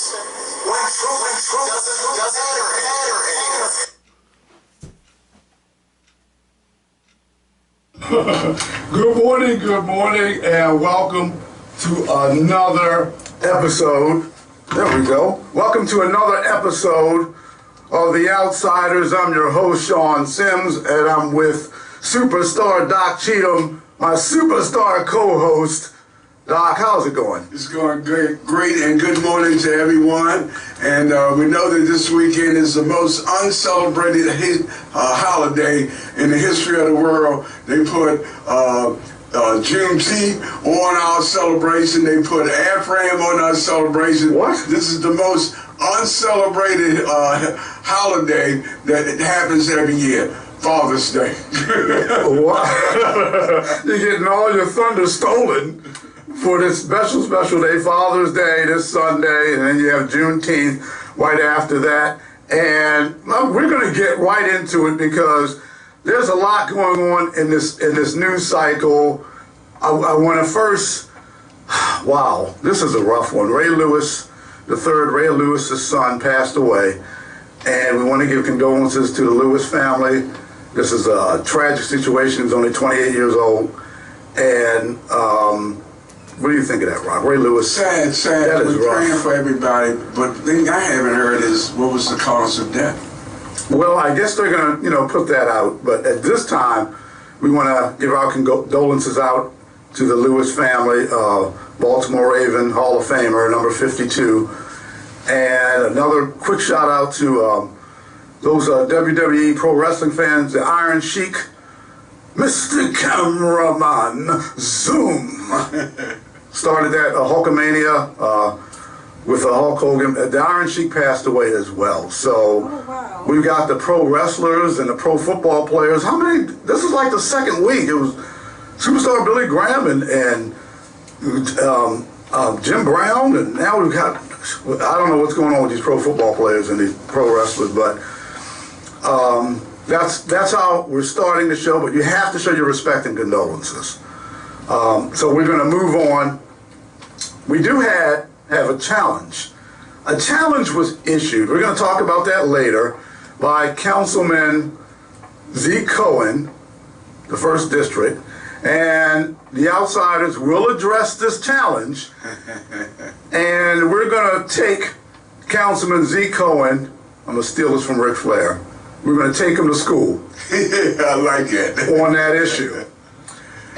Good morning, and welcome to another episode. There we go. Welcome to another episode of The Outsiders. I'm your host, Sean Sims, and I'm with superstar Doc Cheatham, my superstar co-host. Doc, how's it going? It's going great, and good morning to everyone. And we know that this weekend is the most uncelebrated holiday in the history of the world. They put Juneteenth on our celebration. They put airframe on our celebration. What? This is the most uncelebrated holiday that happens every year. Father's Day. What? You're getting all your thunder stolen for this special day, Father's Day, this Sunday, and then you have Juneteenth right after that. And we're going to get right into it because there's a lot going on in this news cycle. I want to first, wow, this is a rough one. Ray Lewis, the third, Ray Lewis's son, passed away, and we want to give condolences to the Lewis family. This is a tragic situation. He's only 28 years old, and what do you think of that, Rob? Ray Lewis. Sad. That is We're praying rough for everybody, but the thing I haven't heard is what was the cause of death. Well, I guess they're going to, put that out. But at this time, we want to give our condolences out to the Lewis family, Baltimore Raven Hall of Famer, number 52. And another quick shout out to those WWE pro wrestling fans, the Iron Sheik, Mr. Cameraman, Zoom. Started that Hulkamania with Hulk Hogan. The Iron Sheik passed away as well. So we've got the pro wrestlers and the pro football players. How many? This is like the second week. It was superstar Billy Graham and Jim Brown, and now we've got, I don't know what's going on with these pro football players and these pro wrestlers, but that's how we're starting the show. But you have to show your respect and condolences. So we're going to move on. We do have a challenge. A challenge was issued. We're going to talk about that later by Councilman Zeke Cohen, the 1st District. And the Outsiders will address this challenge. And we're going to take Councilman Zeke Cohen, I'm going to steal this from Ric Flair, we're going to take him to school. I like it. On that issue.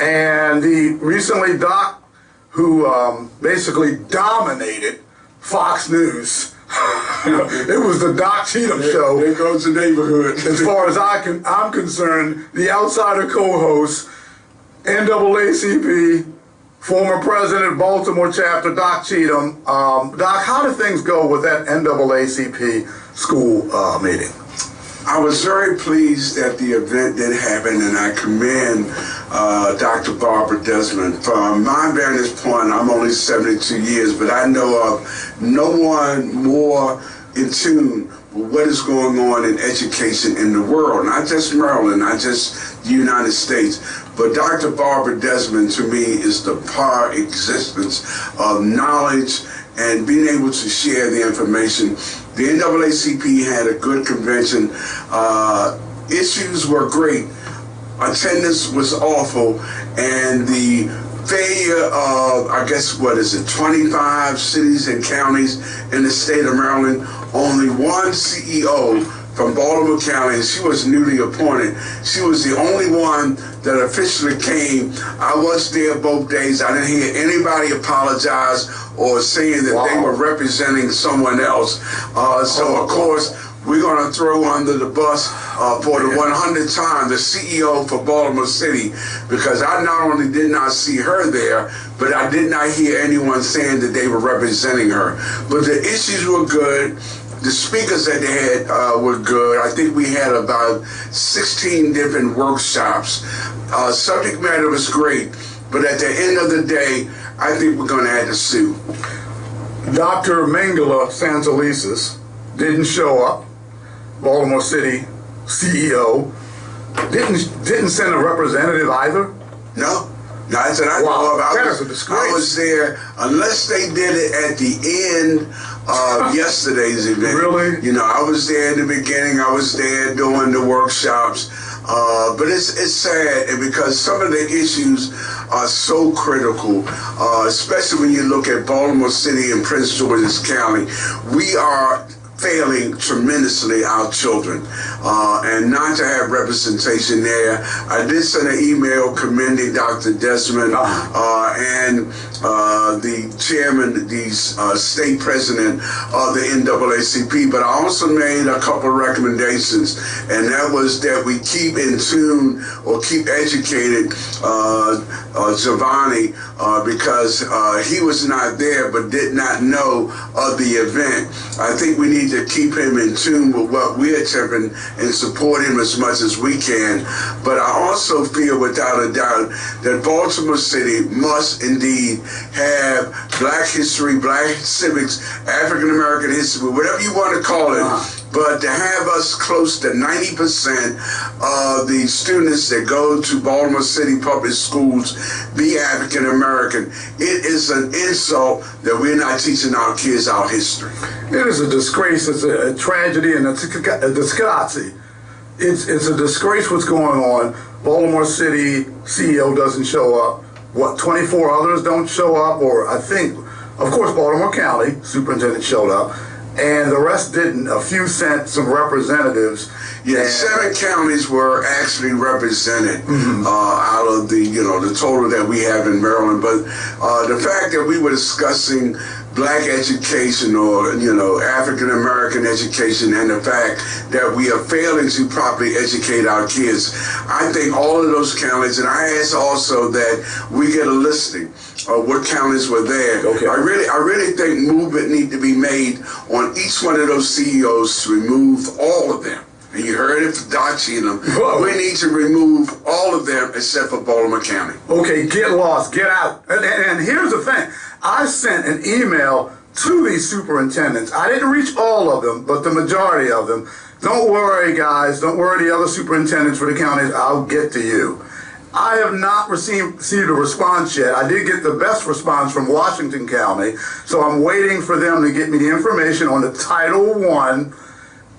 And recently Doc, who basically dominated Fox News. It was the Doc Cheatham show. There goes the neighborhood. As far as I'm concerned, the Outsider co-host, NAACP, former president, Baltimore chapter, Doc Cheatham. Doc, how did things go with that NAACP school meeting? I was very pleased that the event did happen, and I commend Dr. Barbara Desmond. From my vantage point, I'm only 72 years, but I know of no one more in tune with what is going on in education in the world, not just Maryland, not just the United States, but Dr. Barbara Desmond, to me, is the par existence of knowledge and being able to share the information. The NAACP had a good convention. Issues were great. Attendance was awful, and the failure of, I guess, 25 cities and counties in the state of Maryland, only one CEO from Baltimore County, and she was newly appointed. She was the only one that officially came. I was there both days. I didn't hear anybody apologize or saying that they were representing someone else. So, of course, we're going to throw under the bus for the 100th time the CEO for Baltimore City, because I not only did not see her there, but I did not hear anyone saying that they were representing her. But the issues were good. The speakers that they had were good. I think we had about 16 different workshops. Subject matter was great, but at the end of the day, I think we're going to have to sue. Dr. Mengele Santelises didn't show up. Baltimore City CEO didn't send a representative either. No. Not that I know of. That is a disgrace. I was there, unless they did it at the end of yesterday's event. Really? You know, I was there in the beginning. I was there doing the workshops. But it's sad, and because some of the issues are so critical, especially when you look at Baltimore City and Prince George's County. We are failing tremendously our children, and not to have representation there. I did send an email commending Dr. Desmond and the chairman, the state president of the NAACP, but I also made a couple of recommendations, and that was that we keep in tune or keep educated Giovanni, because he was not there but did not know of the event. I think we need to keep him in tune with what we're attempting and support him as much as we can. But I also feel without a doubt that Baltimore City must indeed have Black history, Black civics, African American history, whatever you want to call it. But to have us close to 90% of the students that go to Baltimore City public schools be African American, it is an insult that we're not teaching our kids our history. It is a disgrace. It's a tragedy, and it's a disgrace. It's a disgrace what's going on. Baltimore City CEO doesn't show up. What, 24 others don't show up? Or I think, of course, Baltimore County superintendent showed up, and the rest didn't. A few sent some representatives. Yeah, 7 counties were actually represented out of the, the total that we have in Maryland. But the fact that we were discussing Black education or, African American education, and the fact that we are failing to properly educate our kids, I think all of those counties, and I ask also that we get a listing of what counties were there. Okay. I really think movement need to be made on each one of those CEOs to remove all of them. And you heard it from Doc Cheatham. We need to remove all of them except for Baltimore County. Okay, get lost, get out. And here's the thing. I sent an email to these superintendents. I didn't reach all of them, but the majority of them. Don't worry, guys. Don't worry, the other superintendents for the counties. I'll get to you. I have not received a response yet. I did get the best response from Washington County, so I'm waiting for them to get me the information on the Title I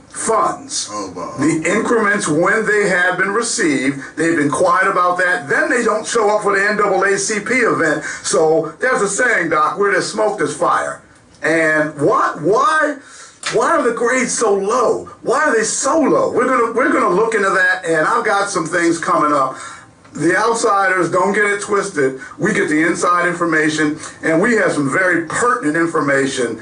funds. Oh, wow. The increments when they have been received. They've been quiet about that. Then they don't show up for the NAACP event. So there's a saying, Doc, where there's smoke, there's fire. And why are the grades so low? Why are they so low? We're gonna look into that, and I've got some things coming up. The outsiders, don't get it twisted. We get the inside information, and we have some very pertinent information,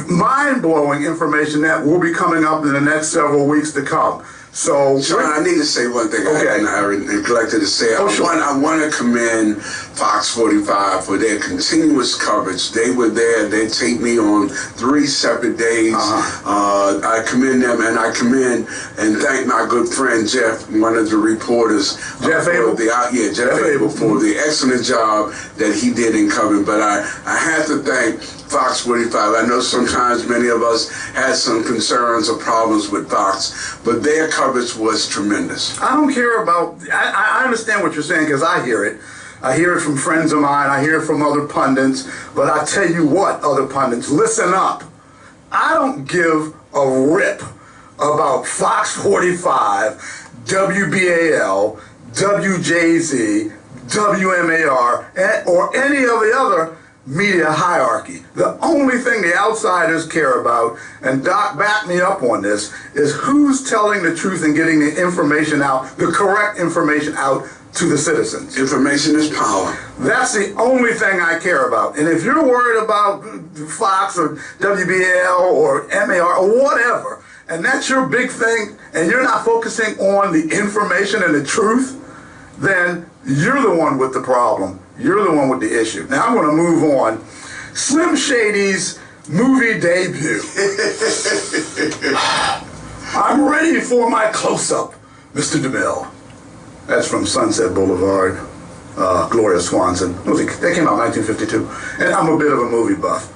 mind-blowing information that will be coming up in the next several weeks to come. So, Sean, I need to say one thing. Okay. I neglected to say. Sure. I want to commend Fox 45 for their continuous coverage. They were there. They taped me on 3 separate days. I commend them, and I commend and thank my good friend Jeff, one of the reporters. Jeff Abel? Jeff Abel for the excellent job that he did in covering. But I have to thank Fox 45. I know sometimes many of us had some concerns or problems with Fox, but their coverage was tremendous. I don't care about, I understand what you're saying because I hear it. I hear it from friends of mine. I hear it from other pundits. But I tell you what, other pundits, listen up. I don't give a rip about Fox 45, WBAL, WJZ, WMAR, or any of the other media hierarchy. The only thing the outsiders care about, and Doc backed me up on this, is who's telling the truth and getting the information out, the correct information out to the citizens. Information is power. That's the only thing I care about. And if you're worried about Fox or WBAL or MAR or whatever, and that's your big thing, and you're not focusing on the information and the truth, then you're the one with the problem. You're the one with the issue. Now I'm going to move on. Slim Shady's movie debut. I'm ready for my close-up, Mr. DeMille. That's from Sunset Boulevard. Gloria Swanson. That came out in 1952. And I'm a bit of a movie buff.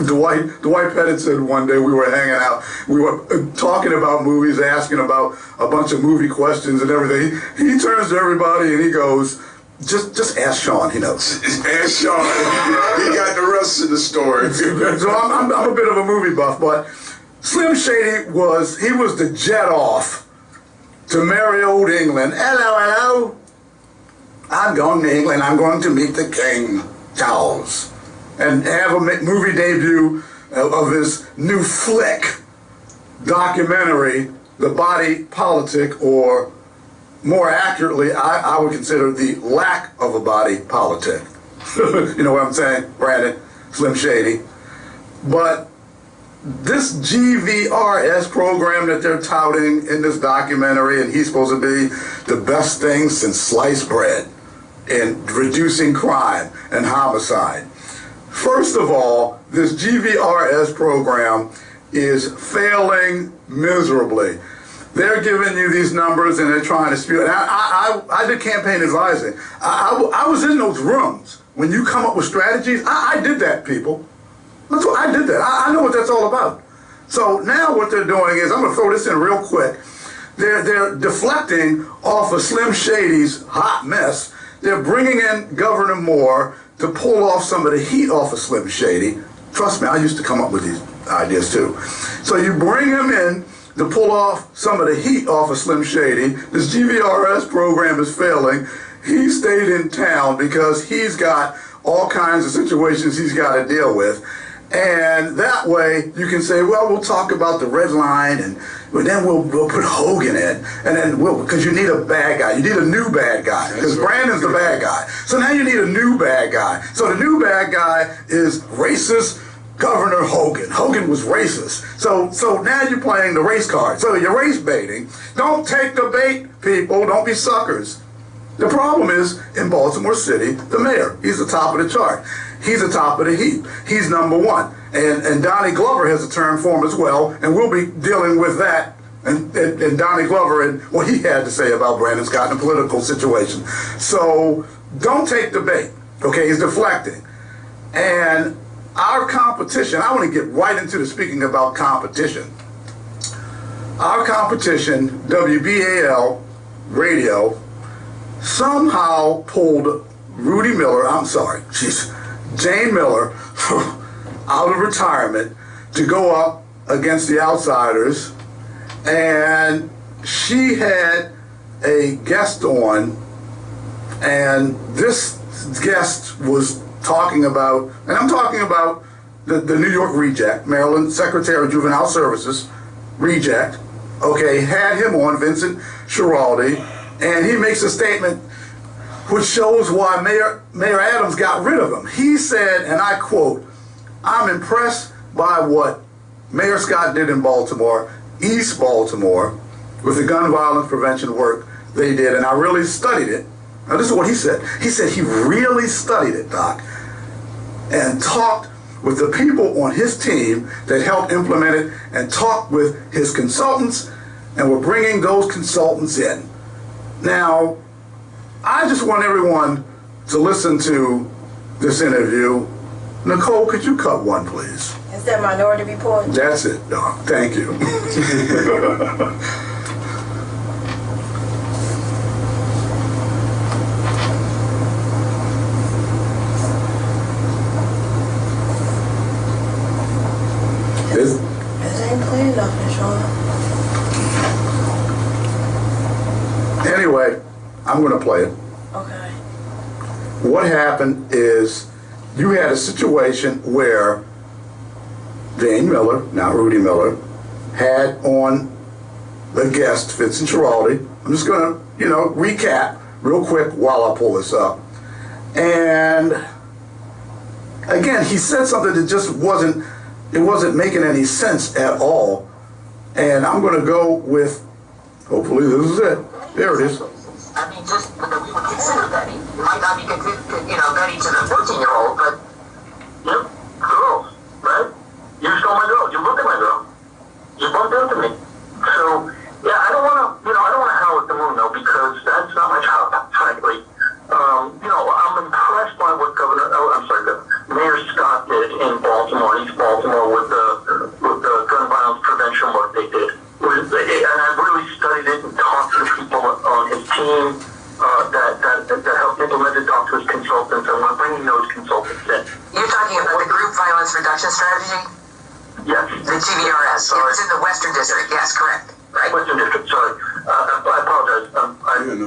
Dwight Pettit said one day we were hanging out, we were talking about movies, asking about a bunch of movie questions and everything. He turns to everybody and he goes, Just ask Sean, he knows. Ask Sean. He got the rest of the story. So I'm a bit of a movie buff, but Slim Shady was the jet off to merry old England. Hello, hello. I'm going to England. I'm going to meet the King, Charles, and have a movie debut of his new flick documentary, The Body Politic, or more accurately, I would consider the lack of a body politic. You know what I'm saying, Brandon? Slim Shady. But this GVRS program that they're touting in this documentary, and he's supposed to be the best thing since sliced bread in reducing crime and homicide. First of all, this GVRS program is failing miserably. They're giving you these numbers and they're trying to spew it. I did campaign advising. I was in those rooms when you come up with strategies. I did that, people. That's what I did that. I know what that's all about. So now what they're doing is, I'm going to throw this in real quick. They're deflecting off of Slim Shady's hot mess. They're bringing in Governor Moore to pull off some of the heat off of Slim Shady. Trust me, I used to come up with these ideas too. So you bring him in to pull off some of the heat off of Slim Shady. This GVRS program is failing. He stayed in town because he's got all kinds of situations he's got to deal with. And that way you can say, well, we'll talk about the red line, and then we'll put Hogan in, and then because you need a bad guy. You need a new bad guy, because Brandon's the bad guy. So now you need a new bad guy. So the new bad guy is racist Governor Hogan. Hogan was racist. So now you're playing the race card. So you're race baiting. Don't take the bait, people. Don't be suckers. The problem is, in Baltimore City, the mayor, he's the top of the chart. He's the top of the heap. He's number one. And Donnie Glover has a term for him as well, and we'll be dealing with that and Donnie Glover and what he had to say about Brandon Scott in a political situation. So don't take the bait, okay? He's deflecting. And our competition, I want to get right into the speaking about competition. Our competition, WBAL Radio, somehow pulled Jane Miller out of retirement to go up against the Outsiders, and she had a guest on, and this guest was talking about, and I'm talking about the New York reject, Maryland Secretary of Juvenile Services reject, okay, had him on, Vincent Schiraldi, and he makes a statement which shows why Mayor Adams got rid of him. He said, and I quote, "I'm impressed by what Mayor Scott did in Baltimore, East Baltimore, with the gun violence prevention work they did, and I really studied it." Now this is what he said. He said he really studied it, Doc, and talked with the people on his team that helped implement it, and talked with his consultants, and we're bringing those consultants in. Now, I just want everyone to listen to this interview. Nicole, could you cut one, please? Is that Minority Report? That's it, Doc. Thank you. It ain't playing nothing, Sean. Anyway, I'm going to play it. Okay. What happened is you had a situation where Jane Miller, now Rudy Miller, had on the guest, Vincent Schiraldi. I'm just going to, recap real quick while I pull this up. And again, he said something that just wasn't making any sense at all. And I'm going to go with, hopefully this is it. There it is. I mean, just that we would consider Betty. It might not be considered, Betty to the 14-year-old, but girls, right? You stole my girl. You looked at my girl. You bumped into me. So, yeah, I don't want to howl at the moon though, because that's not my child, frankly. I'm impressed by what Mayor Scott did in Baltimore, East Baltimore, with the gun violence prevention work they did. And I've really studied it and talked to the people on his team that helped implement it election strategy? Yes. The TVRS. Sorry. It's in the Western District. Yes, correct. Right. Western District, sorry. I apologize. I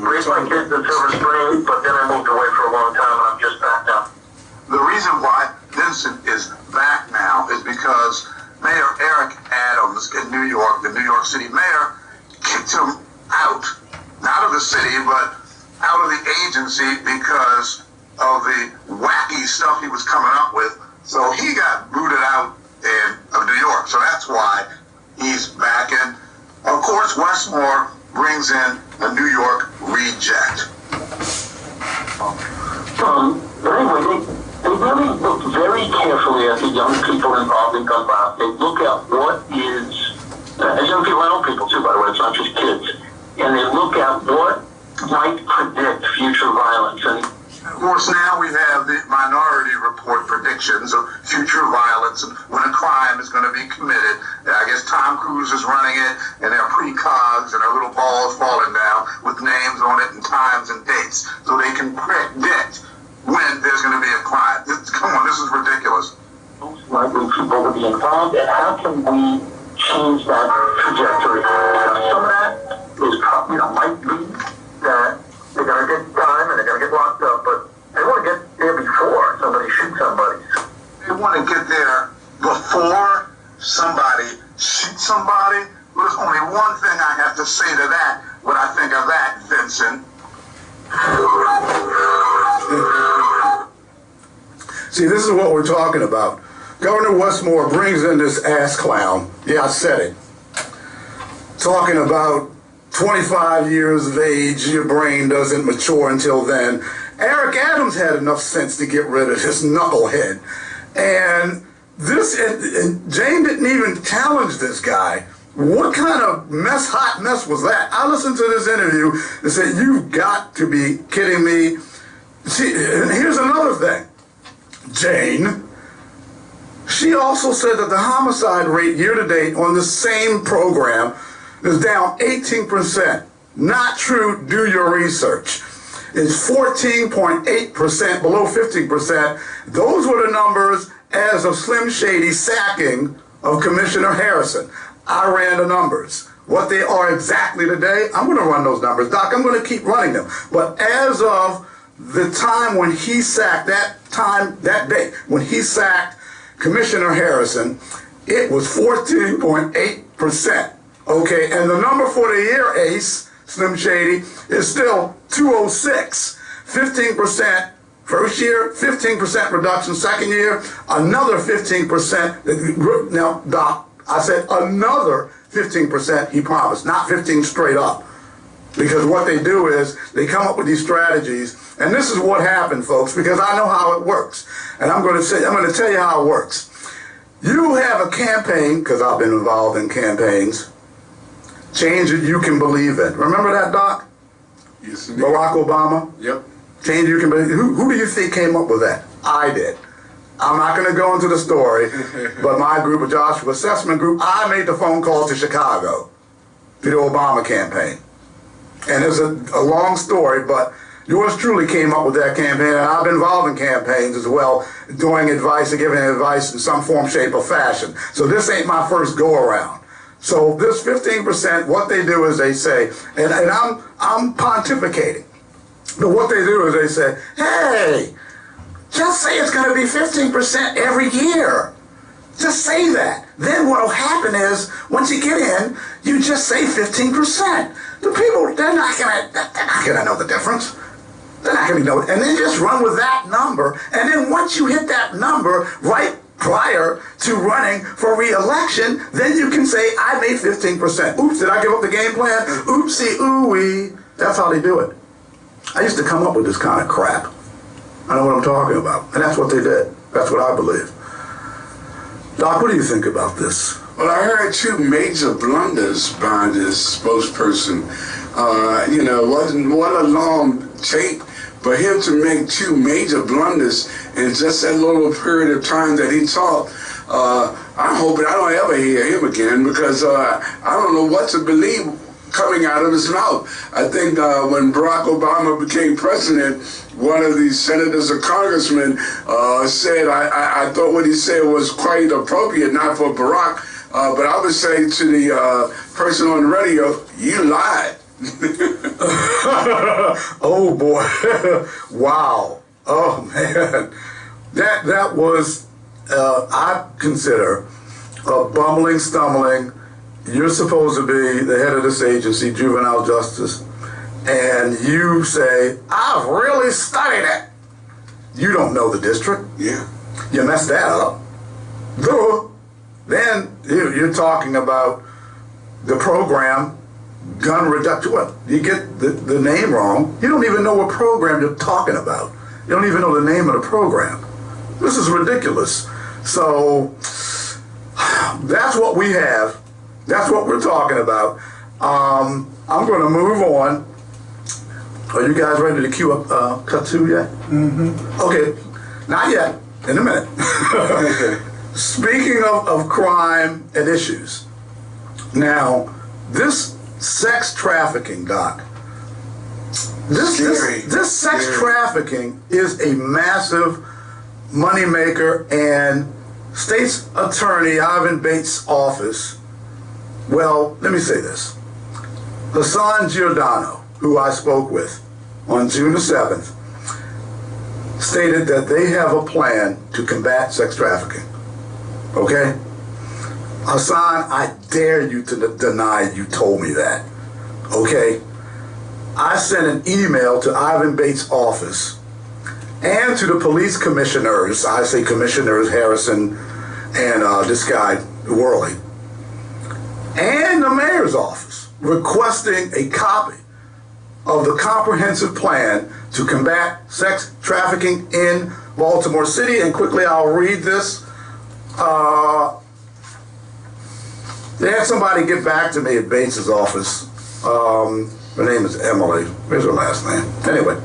raised my kids in Silver Spring, but then I moved away for a long time, and I'm just back now. The reason why Vincent is back now is because Mayor Eric Adams in New York, the New York City mayor, kicked him out, not of the city, but out of the agency because of the wacky stuff he was coming up with. So he got booted out of New York. So that's why he's back in. Of course, Westmore brings in a New York reject. But anyway, they really look very carefully at the young people involved in gun violence. They look at what is, as young people and old people too, by the way, it's not just kids, and they look at what might predict future violence. And of course, now we have the Minority Report predictions of future violence and when a crime is going to be committed. I guess Tom Cruise is running it, and there are precogs and there are little balls falling down with names on it and times and dates, so they can predict when there's going to be a crime. Come on, this is ridiculous. most likely people to be involved, and how can we change that trajectory? Some of that is, might be that they're going to get time and they're going to get locked up, but they want to get there before somebody shoots somebody. They want to get there before somebody shoots somebody. Well, there's only one thing I have to say to that, when I think of that, Vincent. See, this is what we're talking about. Governor Westmore brings in this ass clown. Yeah, I said it. Talking about 25 years of age, your brain doesn't mature until then. Eric Adams had enough sense to get rid of this knucklehead. And Jane didn't even challenge this guy. What kind of hot mess was that? I listened to this interview and said, you've got to be kidding me. See, and here's another thing. Jane, she also said that the homicide rate year to date on the same program is down 18%. Not true, do your research. It's 14.8%, below 15%. Those were the numbers as of Slim Shady's sacking of Commissioner Harrison. I ran the numbers. What they are exactly today, I'm going to run those numbers. Doc, I'm going to keep running them. But as of the time when he sacked, that day, when he sacked Commissioner Harrison, it was 14.8%. Okay, and the number for the year, Ace, Slim Shady, is still 206. 15% first year, 15% reduction second year, another 15%. Now, Doc, I said another 15% he promised, not 15 straight up. Because what they do is they come up with these strategies, and this is what happened, folks, because I know how it works. And I'm going to tell you how it works. You have a campaign, because I've been involved in campaigns, change that you can believe in. Remember that, Doc? Yes, indeed. Barack Obama? Yep. Change you can believe. Who do you think came up with that? I did. I'm not going to go into the story, but my group, a Joshua Assessment Group, I made the phone call to Chicago, to the Obama campaign. And it's a long story, but yours truly came up with that campaign, and I've been involved in campaigns as well, doing advice and giving advice in some form, shape, or fashion. So this ain't my first go-around. So this 15%, what they do is they say, and I'm pontificating, but what they do is they say, hey, just say it's going to be 15% every year. Just say that. Then what will happen is, once you get in, you just say 15%. The people, they're not going to know the difference. They're not going to know it. And then just run with that number. And then once you hit that number right prior to running for re-election, then you can say, I made 15%. Oops, did I give up the game plan? Oopsie, ooh-wee. That's how they do it. I used to come up with this kind of crap. I know what I'm talking about. And that's what they did. That's what I believe. Doc, what do you think about this? Well, I heard two major blunders by this spokesperson. Wasn't one a long tape, but him to make two major blunders in just that little period of time that he talked. I'm hoping I don't ever hear him again, because I don't know what to believe coming out of his mouth. I think when Barack Obama became president, one of the senators or congressmen said, I thought what he said was quite appropriate, not for Barack, but I would say to the person on the radio, you lied. Oh boy. Wow. Oh man. That was, I consider, a bumbling, stumbling. You're supposed to be the head of this agency, juvenile justice, and you say, I've really studied it. You don't know the district. Yeah. You messed that up. Then you're talking about the program, gun reduction. What? You get the name wrong. You don't even know what program you're talking about. You don't even know the name of the program. This is ridiculous. So that's what we have. That's what we're talking about. I'm going to move on. Are you guys ready to queue up cut 2 yet? Mm-hmm. Okay, not yet. In a minute. Speaking of crime and issues. Now, this sex trafficking, Doc. This sex trafficking is a massive moneymaker, and State's Attorney Ivan Bates' office. Well, let me say this. Hassan Giordano, who I spoke with on June the 7th, stated that they have a plan to combat sex trafficking. Okay? Hassan, I dare you to deny you told me that. Okay? I sent an email to Ivan Bates' office and to the police commissioners, I say commissioners Harrison and this guy, Worley, and the mayor's office, requesting a copy of the comprehensive plan to combat sex trafficking in Baltimore City. And quickly, I'll read this. They had somebody get back to me at Bates' office. Her name is Emily. Where's her last name? Anyway,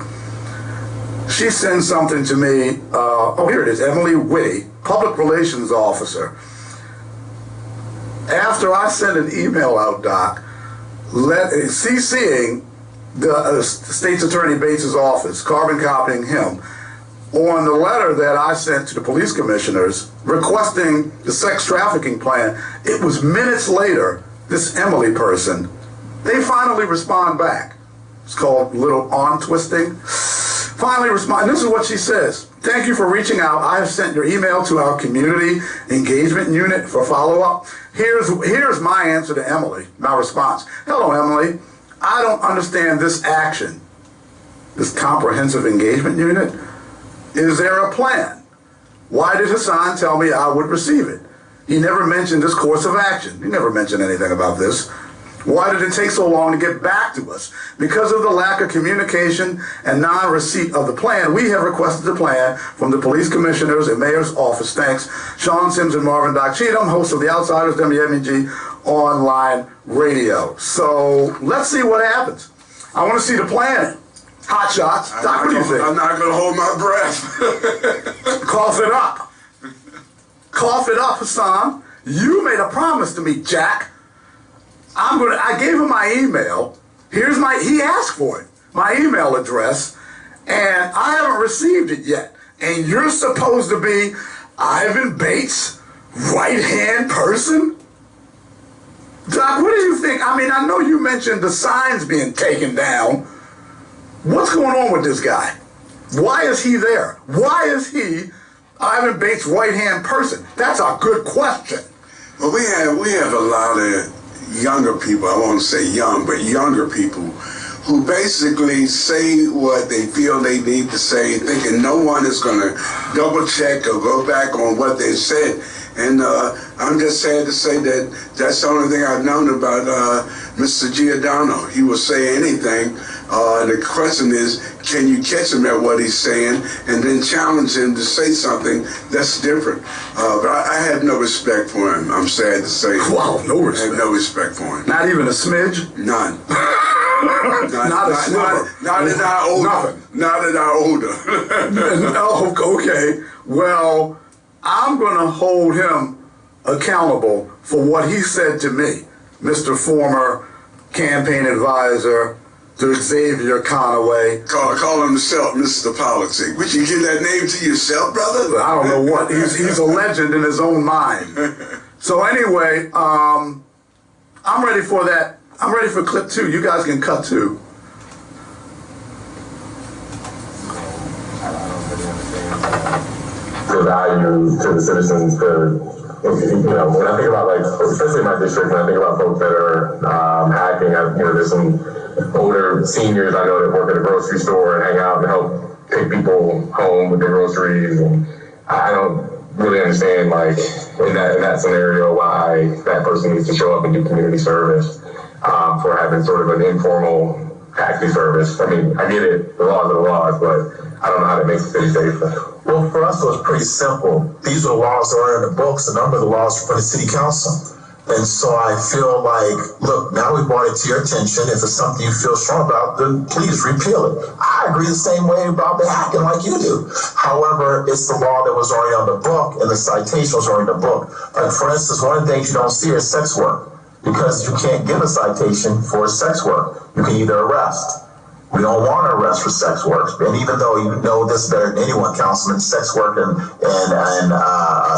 she sends something to me. Oh, here it is. Emily Whitty, Public Relations Officer. After I sent an email out, Doc, CCing the State's Attorney Bates' office, carbon copying him, on the letter that I sent to the police commissioners requesting the sex trafficking plan, it was minutes later, this Emily person, they finally respond back. It's called little arm twisting. Finally respond, and this is what she says. Thank you for reaching out. I have sent your email to our community engagement unit for follow-up. Here's my answer to Emily, my response. Hello, Emily. I don't understand this action, this comprehensive engagement unit. Is there a plan? Why did Hassan tell me I would receive it? He never mentioned this course of action. He never mentioned anything about this. Why did it take so long to get back to us? Because of the lack of communication and non-receipt of the plan, we have requested the plan from the police commissioners and mayor's office. Thanks, Sean Sims and Marvin Doc Cheatham, hosts of the Outsiders WMEG online radio. So let's see what happens. I want to see the plan. Hot shots. Doc, what do you think? I'm not going to hold my breath. Cough it up. Cough it up, Hassan. You made a promise to me, Jack. I gave him my email. He asked for it, my email address, and I haven't received it yet. And you're supposed to be Ivan Bates' right-hand person? Doc, what do you think? I mean, I know you mentioned the signs being taken down. What's going on with this guy? Why is he there? Why is he Ivan Bates' right-hand person? That's a good question. Well, we have a lot of younger people, I won't say young, but younger people who basically say what they feel they need to say, thinking no one is going to double check or go back on what they said. And I'm just sad to say that that's the only thing I've known about Mr. Giordano. He will say anything. The question is, can you catch him at what he's saying and then challenge him to say something that's different? But I have no respect for him, I'm sad to say. Wow, no respect. I have no respect for him. Not even a smidge? None. Not a sliver? Not in our older. Nothing? Not in our older. Oh, okay. Well, I'm going to hold him accountable for what he said to me, Mr. Former campaign advisor to Xavier Conaway. Call himself Mr. Politic. Would you give that name to yourself, brother? I don't know what. He's a legend in his own mind. So anyway, I'm ready for that. I'm ready for clip 2. You guys can cut 2. The value to the citizens to, when I think about, like, especially in my district, when I think about folks that are hacking, there's some older seniors I know that work at a grocery store and hang out and help take people home with their groceries, and I don't really understand, like, in that scenario, why that person needs to show up and do community service for having sort of an informal taxi service. I mean, I get it, the laws are the laws, but I don't know how that makes the city safer. Well, for us, it was pretty simple. These are the laws that are in the books. A number of the laws are for the city council. And so I feel like, look, now we brought it to your attention. If it's something you feel strong about, then please repeal it. I agree the same way about the hacking like you do. However, it's the law that was already on the book, and the citation was already in the book. Like, for instance, one of the things you don't see is sex work, because you can't give a citation for sex work. You can either arrest. We don't want to arrest for sex work. And even though you know this better than anyone, Councilman, sex work and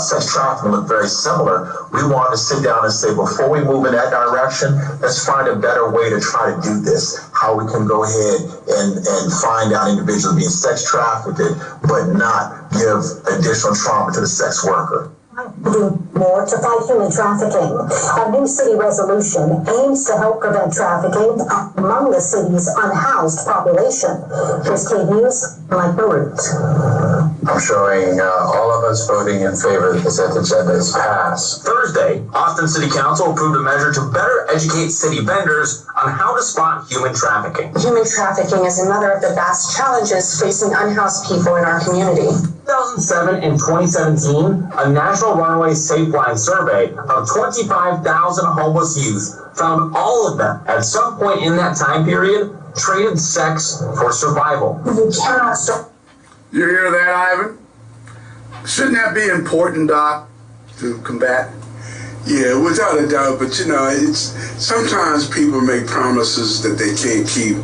sex trafficking look very similar, we wanted to sit down and say, before we move in that direction, let's find a better way to try to do this. How we can go ahead and find out individuals being sex trafficked, but not give additional trauma to the sex worker. Do more to fight human trafficking. A new city resolution aims to help prevent trafficking among the city's unhoused population. Here's KVU's Mike Barrett. I'm showing all of us voting in favor that this agenda is passed. Thursday, Austin City Council approved a measure to better educate city vendors on how to spot human trafficking. Human trafficking is another of the vast challenges facing unhoused people in our community. 2007 and 2017, a National Runaway Safe Line survey of 25,000 homeless youth found all of them at some point in that time period traded sex for survival. You cannot stop. You hear that, Ivan? Shouldn't that be important, Doc, to combat? Yeah, without a doubt, but it's sometimes people make promises that they can't keep.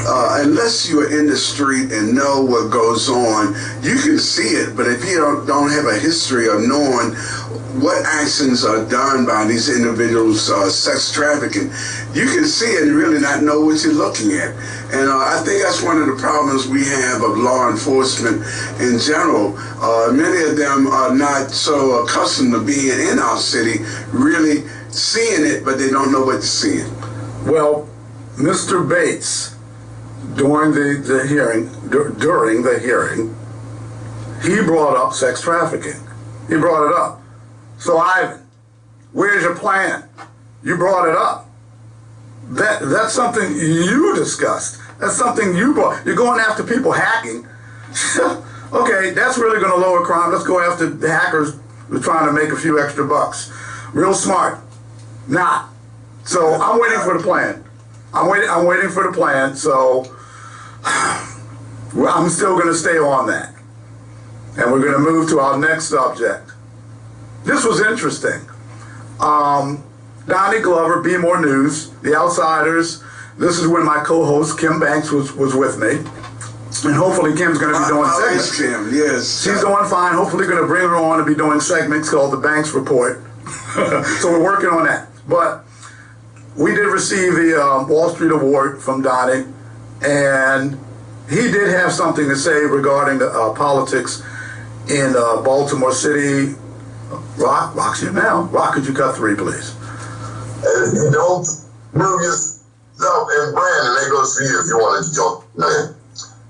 Unless you are in the street and know what goes on, you can see it, but if you don't have a history of knowing what actions are done by these individuals, sex trafficking, you can see it and really not know what you're looking at. And I think that's one of the problems we have of law enforcement in general. Many of them are not so accustomed to being in our city, really seeing it, but they don't know what they're seeing. Well, Mr. Bates, during the hearing, he brought up sex trafficking. He brought it up. So Ivan, where's your plan? You brought it up. That's something you discussed. That's something you brought. You're going after people hacking. Okay, that's really going to lower crime. Let's go after the hackers who are trying to make a few extra bucks. Real smart. Nah. So I'm waiting for the plan. I'm waiting for the plan. So I'm still going to stay on that. And we're going to move to our next subject. This was interesting. Donnie Glover, Be More News, The Outsiders. This is when my co-host Kim Banks was with me. And hopefully Kim's going to be doing segments. Kim, yes. She's doing fine. Hopefully going to bring her on to be doing segments called the Banks Report. So we're working on that. But we did receive the Wall Street Award from Donnie. And he did have something to say regarding the politics in Baltimore City. Rock's here now. Rock, could you cut 3, please? You don't prove yourself in brand, and that goes for you if you wanted to jump in.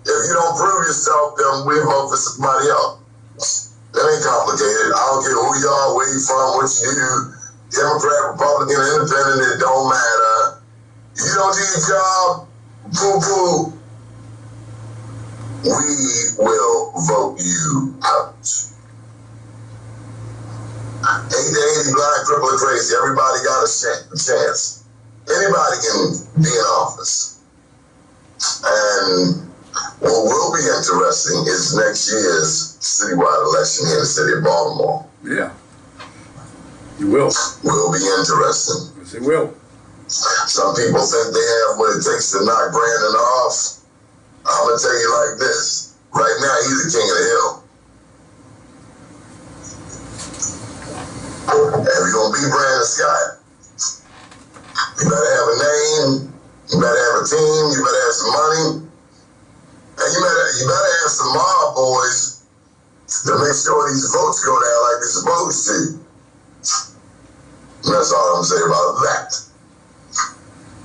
If you don't prove yourself, then we vote for somebody else. That ain't complicated. I don't care who you are, where you from, what you do, Democrat, Republican, Independent, it don't matter. You don't do your job, poo-poo. We will vote you out. 8 to 80, blind, crippled, and crazy. Everybody got a chance. Anybody can be in office. And what will be interesting is next year's citywide election here in the city of Baltimore. Yeah. You will. Will be interesting. Yes, it will. Some people think they have what it takes to knock Brandon off. I'm gonna tell you like this. Right now, he's the king of the hill. And if you're gonna be Brandon Scott, you better have a name, you better have a team, you better have some money, and you better have some mob boys to make sure these votes go down like they're supposed to. And that's all I'm gonna say about that.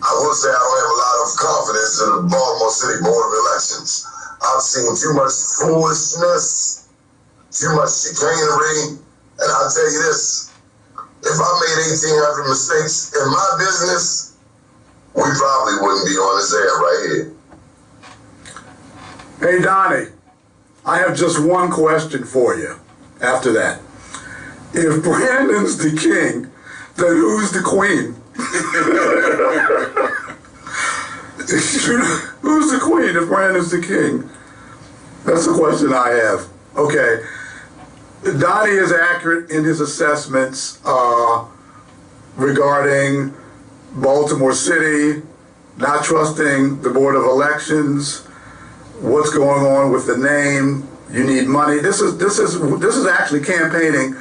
I will say I don't have a lot of confidence in the Baltimore City Board of Elections. I've seen too much foolishness, too much chicanery, and I'll tell you this, if I made 1,800 mistakes in my business, we probably wouldn't be on this air right here. Hey, Donnie, I have just one question for you after that. If Brandon's the king, then who's the queen? Who's the queen if Brandon's the king? That's the question I have. Okay. Donnie is accurate in his assessments regarding Baltimore City, not trusting the Board of Elections, what's going on with the name. You need money. This is actually campaigning.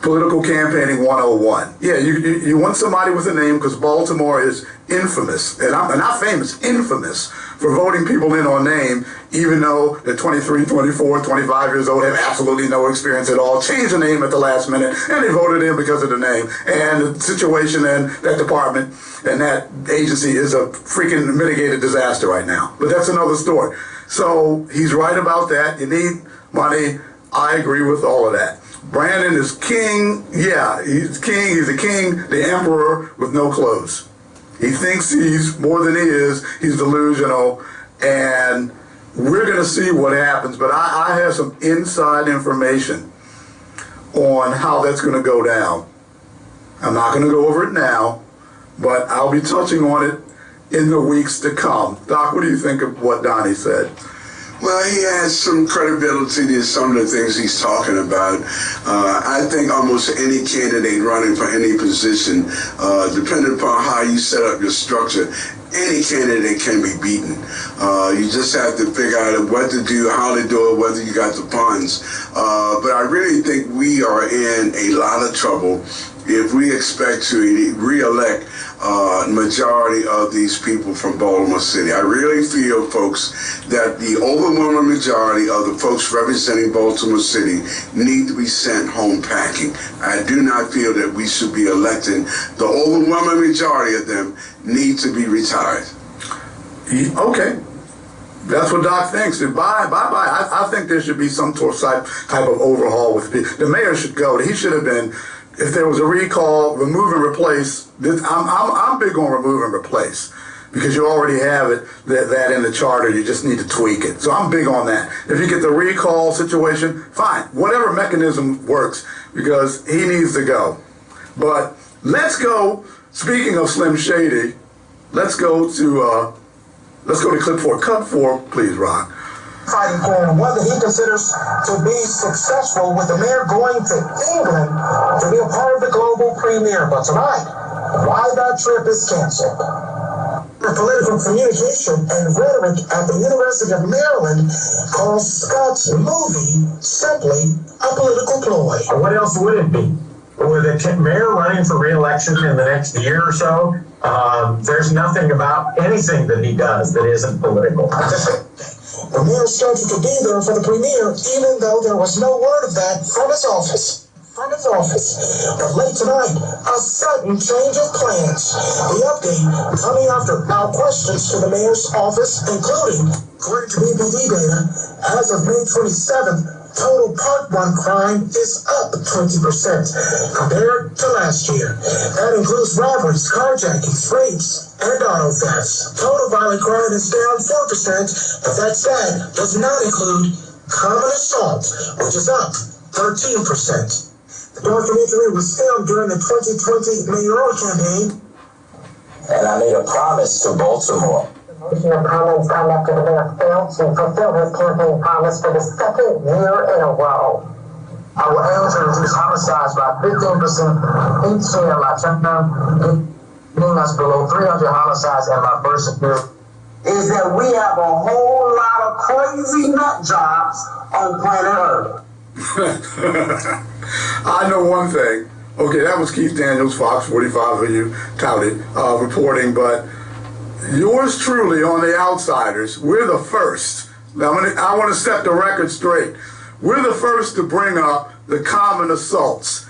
Political campaigning 101. Yeah, you want somebody with a name because Baltimore is infamous, and I'm not famous, infamous for voting people in on name, even though they're 23, 24, 25 years old, have absolutely no experience at all, change the name at the last minute, and they voted in because of the name. And the situation in that department and that agency is a freaking mitigated disaster right now. But that's another story. So he's right about that. You need money. I agree with all of that. Brandon is king. Yeah, he's king. He's the king, the emperor with no clothes. He thinks he's more than he is. He's delusional. And we're going to see what happens. But I have some inside information on how that's going to go down. I'm not going to go over it now, but I'll be touching on it in the weeks to come. Doc, what do you think of what Donnie said? Well, he has some credibility to some of the things he's talking about. I think almost any candidate running for any position, depending upon how you set up your structure, any candidate can be beaten. You just have to figure out what to do, how to do it, whether you got the funds. But I really think we are in a lot of trouble if we expect to re-elect majority of these people from Baltimore City. I really feel, folks, that the overwhelming majority of the folks representing Baltimore City need to be sent home packing. I do not feel that we should be electing. The overwhelming majority of them need to be retired. Okay. That's what Doc thinks. Bye. I think there should be some type of overhaul with people. The mayor should go. He should have been. If there was a recall, remove and replace. I'm big on remove and replace because you already have it that in the charter. You just need to tweak it. So I'm big on that. If you get the recall situation, fine. Whatever mechanism works because he needs to go. But let's go. Speaking of Slim Shady, let's go to clip 4. Cut 4, please, Rock. Fighting for him, whether he considers to be successful with the mayor going to England to be a part of the global premiere. But tonight, why that trip is canceled. Political communication and rhetoric at the University of Maryland calls Scott's movie simply a political ploy. What else would it be? With the mayor running for re-election in the next year or so, there's nothing about anything that he does that isn't political. The mayor scheduled to be there for the premiere, even though there was no word of that from his office. But late tonight, a sudden change of plans. The update coming after our questions to the mayor's office, including, according to BPD data, as of May 27th, total Part 1 crime is up 20% compared to last year. That includes robberies, carjackings, rapes, and auto thefts. Total violent crime is down 4%, but that stat does not include common assault, which is up 13%. The documentary was filmed during the 2020 mayoral campaign. And I made a promise to Baltimore. Your comments come after the mayor failed to fulfill his campaign promise for the second year in a row. Our aim to reduce homicides by 15% each year by bringing us below 300 homicides in my first year, is that we have a whole lot of crazy nut jobs on planet Earth. I know one thing. Okay, that was Keith Daniels, Fox 45, who you touted, reporting, but yours truly on The Outsiders, we're the first. Now, I want to set the record straight. We're the first to bring up the common assaults.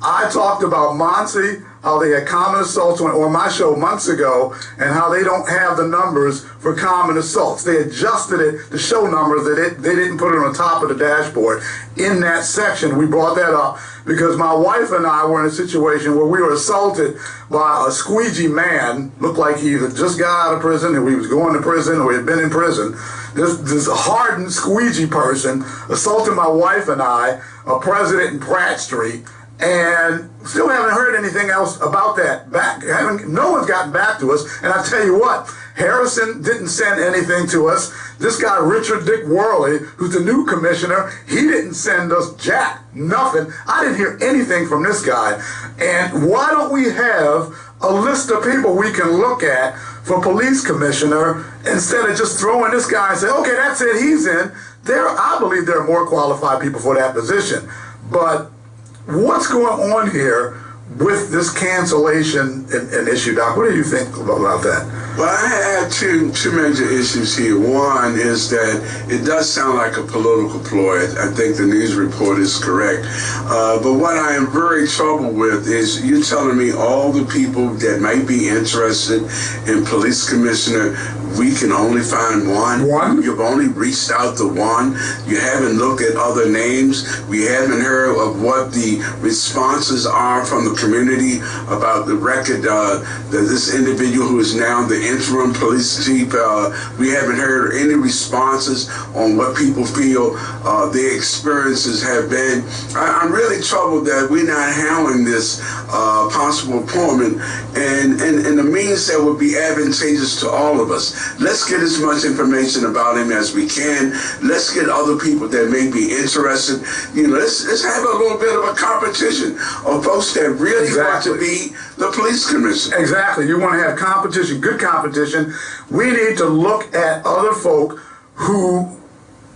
I talked about Muncie, how they had common assaults on my show months ago, and how they don't have the numbers for common assaults. They adjusted it, the show numbers, they didn't put it on the top of the dashboard. In that section, we brought that up because my wife and I were in a situation where we were assaulted by a squeegee man. Looked like he either just got out of prison, or he was going to prison, or he had been in prison. This hardened squeegee person assaulted my wife and I, a president in Pratt Street, and still haven't heard anything else about that back. No one's gotten back to us. And I tell you what, Harrison didn't send anything to us. This guy, Richard Dick Worley, who's the new commissioner, he didn't send us jack, nothing. I didn't hear anything from this guy. And why don't we have a list of people we can look at for police commissioner instead of just throwing this guy and say, okay, that's it, he's in. I believe there are more qualified people for that position. But what's going on here with this cancellation and issue, Doc? What do you think about that? Well, I have two major issues here. One is that it does sound like a political ploy. I think the news report is correct. But what I am very troubled with is you telling me all the people that might be interested in police commissioner, we can only find one. One? You've only reached out to one. You haven't looked at other names. We haven't heard of what the responses are from the community about the record that this individual who is now the interim police chief. We haven't heard any responses on what people feel their experiences have been. I'm really troubled that we're not handling this possible appointment and the means that would be advantageous to all of us. Let's get as much information about him as we can. Let's get other people that may be interested. You know, let's have a little bit of a competition of folks that really want to be the police commissioner. Exactly. You want to have competition, good competition. We need to look at other folk who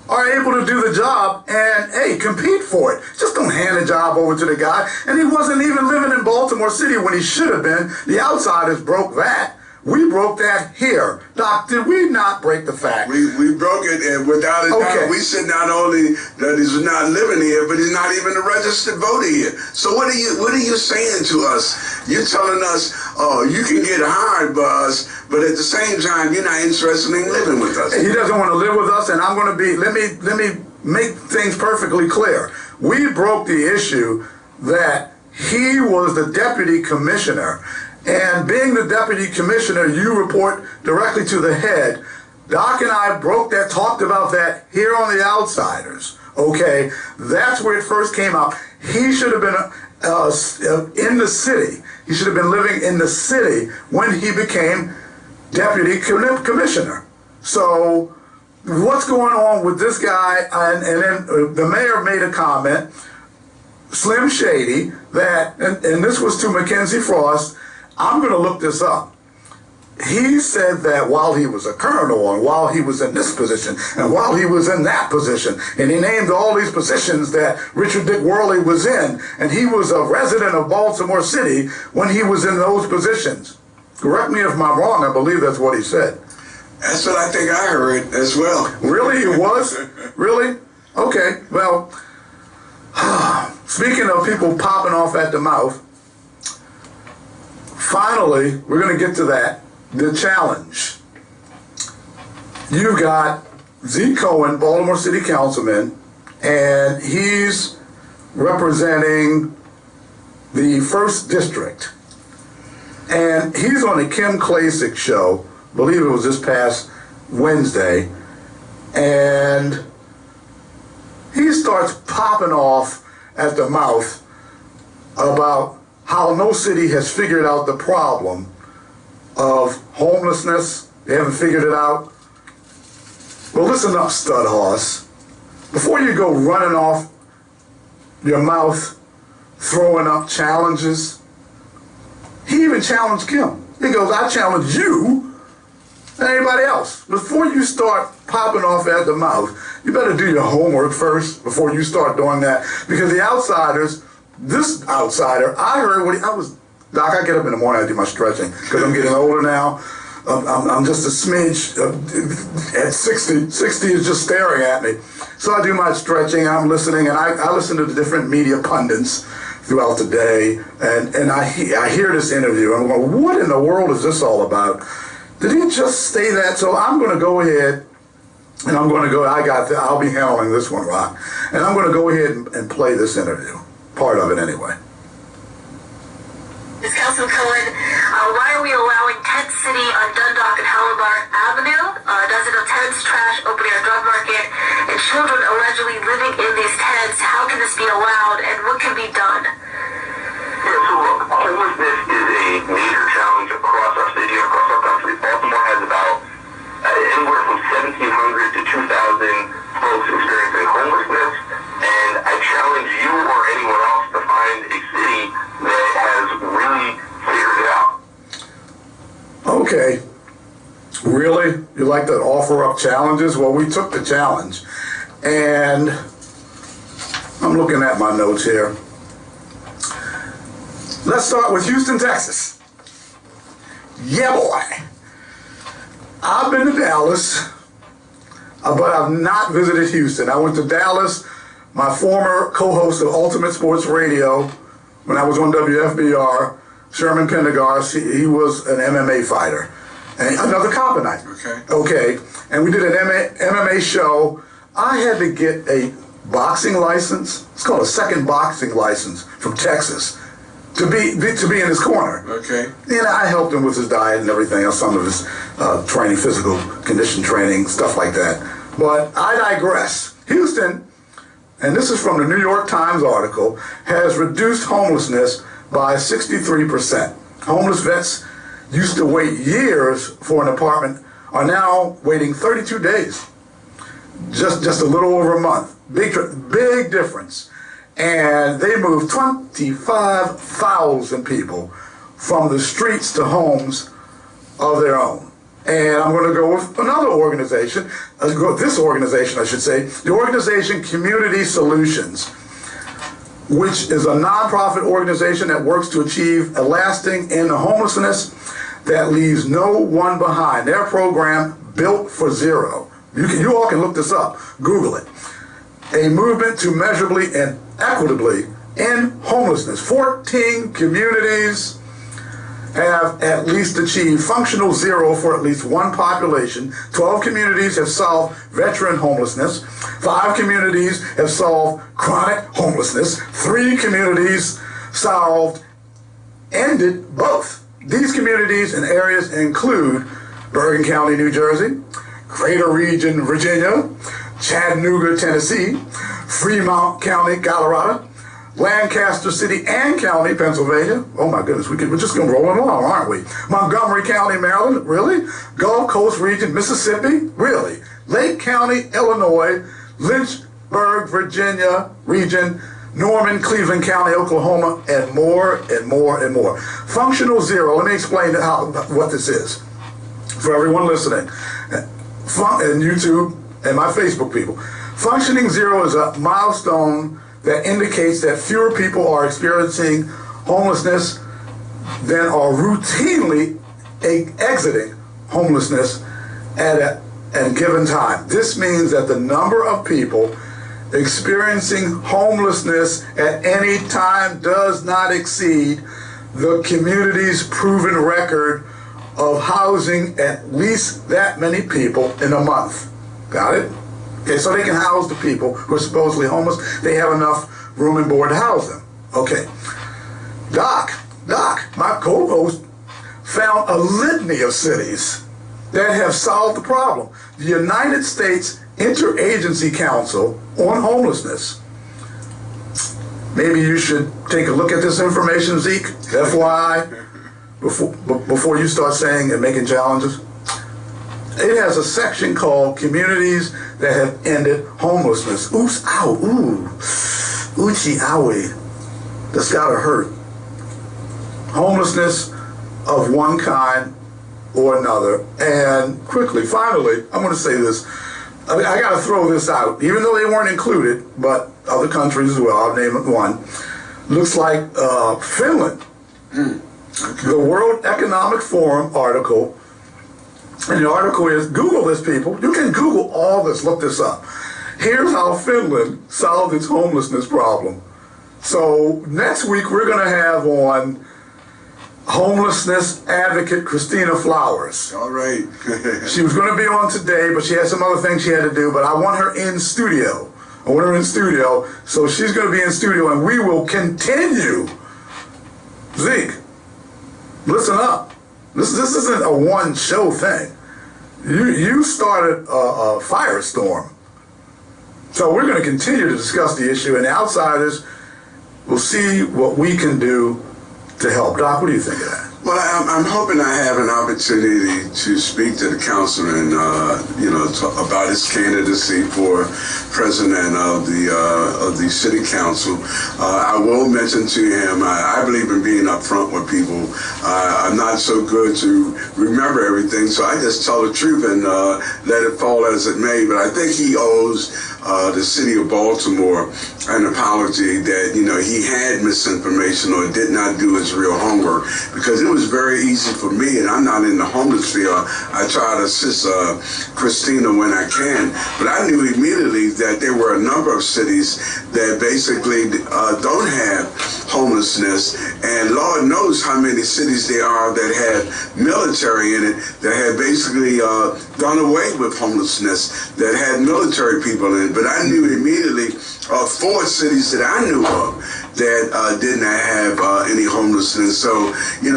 are able to do the job and, hey, compete for it. Just don't hand the job over to the guy. And he wasn't even living in Baltimore City when he should have been. The Outsiders broke that. We broke that here. Doc, did we not break the fact? We broke it, and without a doubt, we said not only that he's not living here, but he's not even a registered voter here. So what are you saying to us? You're telling us, oh, you can get hired by us, but at the same time, you're not interested in living with us. He doesn't want to live with us, and I'm going to be, let me make things perfectly clear. We broke the issue that he was the deputy commissioner. And being the deputy commissioner, you report directly to the head. Doc and I broke that, talked about that here on The Outsiders. Okay, that's where it first came out. He should have been in the city. He should have been living in the city when he became deputy commissioner. So what's going on with this guy? And then the mayor made a comment, Slim Shady, that, and this was to Mackenzie Frost. I'm going to look this up. He said that while he was a colonel and while he was in this position and while he was in that position, and he named all these positions that Richard Dick Worley was in, and he was a resident of Baltimore City when he was in those positions. Correct me if I'm wrong, I believe that's what he said. That's what I think I heard as well. Really? It was? Really? Okay, well, speaking of people popping off at the mouth, finally, we're going to get to that. The challenge. You've got Zeke Cohen, Baltimore City Councilman, and he's representing the 1st District. And he's on the Kim Klacik show, I believe it was this past Wednesday, and he starts popping off at the mouth about how no city has figured out the problem of homelessness. They haven't figured it out. Well, listen up, stud horse. Before you go running off your mouth, throwing up challenges, he even challenged Kim. He goes, I challenge you and anybody else. Before you start popping off at the mouth, you better do your homework first before you start doing that. Because the outsiders, this outsider, I heard Doc, I get up in the morning, I do my stretching because I'm getting older now. I'm just a smidge at 60. 60 is just staring at me. So I do my stretching, I'm listening, and I listen to the different media pundits throughout the day, and I hear this interview, and I'm going, what in the world is this all about? Did he just say that? So I'm going to go ahead, and I'll be handling this one, Rock. And I'm going to go ahead and play this interview, part of it anyway. Ms. Councilman Cohen, why are we allowing Tent City on Dundalk and Halliburton Avenue, dozens of tents, trash, opening a drug market, and children allegedly living in these tents? How can this be allowed, and what can be done? Yeah, so look, homelessness is a major challenge across our city, across our country. Baltimore has about anywhere from 1,700 to 2,000 folks experiencing homelessness, and I challenge you or anyone else to find a city that has really figured it out. Okay. Really? You like to offer up challenges? Well, we took the challenge. And I'm looking at my notes here. Let's start with Houston, Texas. Yeah, boy. I've been to Dallas, but I've not visited Houston. I went to Dallas, my former co-host of Ultimate Sports Radio, when I was on WFBR, Sherman Pendergast, he was an MMA fighter. And another Coppinite. Okay. And we did an MMA show. I had to get a boxing license. It's called a second boxing license from Texas to be in his corner. Okay. And I helped him with his diet and everything else, some of his training, physical condition training, stuff like that. But I digress. Houston, and this is from the New York Times article, has reduced homelessness by 63%. Homeless vets used to wait years for an apartment are now waiting 32 days. Just a little over a month. Big difference. And they moved 25,000 people from the streets to homes of their own. And I'm going to go with another organization, this organization I should say, the organization Community Solutions, which is a nonprofit organization that works to achieve a lasting end to homelessness that leaves no one behind. Their program, Built for Zero. You all can look this up, Google it. A movement to measurably and equitably end homelessness. 14 communities have at least achieved functional zero for at least one population. 12 communities have solved veteran homelessness. 5 communities have solved chronic homelessness. 3 communities ended both. These communities and areas include Bergen County, New Jersey, Greater Region, Virginia, Chattanooga, Tennessee, Fremont County, Colorado, Lancaster City and County, Pennsylvania. Oh my goodness, we're just going to roll along, aren't we? Montgomery County, Maryland, really? Gulf Coast Region, Mississippi, really? Lake County, Illinois, Lynchburg, Virginia Region, Norman, Cleveland County, Oklahoma, and more and more and more. Functional zero, let me explain what this is for everyone listening, and YouTube and my Facebook people. Functioning zero is a milestone that indicates that fewer people are experiencing homelessness than are routinely exiting homelessness at a given time. This means that the number of people experiencing homelessness at any time does not exceed the community's proven record of housing at least that many people in a month. Got it? Okay, so they can house the people who are supposedly homeless. They have enough room and board to house them. Okay. Doc, my co-host, found a litany of cities that have solved the problem. The United States Interagency Council on Homelessness. Maybe you should take a look at this information, Zeke, FYI, before you start saying and making challenges. It has a section called Communities that have ended homelessness. Oops, ow, ooh, oochie, owie. That's gotta hurt. Homelessness of one kind or another. And quickly, finally, I'm going to say this. I got to throw this out, even though they weren't included, but other countries as well. I'll name it one. Looks like Finland. The World Economic Forum article, and the article is, Google this, people. You can Google all this, look this up. Here's how Finland solved its homelessness problem. So next week we're going to have on homelessness advocate Christina Flowers. All right. She was going to be on today, but she had some other things she had to do, but I want her in studio. So she's going to be in studio, and we will continue. Zeke, listen up. This isn't a one-show thing. You started a firestorm. So we're going to continue to discuss the issue, and the outsiders will see what we can do to help. Doc, what do you think of that? Well, I'm hoping I have an opportunity to speak to the councilman, about his candidacy for president of the city council. I will mention to him, I believe in being upfront with people. I'm not so good to remember everything, so I just tell the truth and let it fall as it may. But I think he owes the city of Baltimore an apology that, he had misinformation or did not do his real homework, because it was very easy for me, and I'm not in the homeless field. I try to assist Christina when I can, but I knew immediately that there were a number of cities that basically don't have homelessness, and Lord knows how many cities there are that have military in it, that have basically done away with homelessness, that had military people in it. But I knew immediately 4 cities that I knew of that did not have any homelessness. So,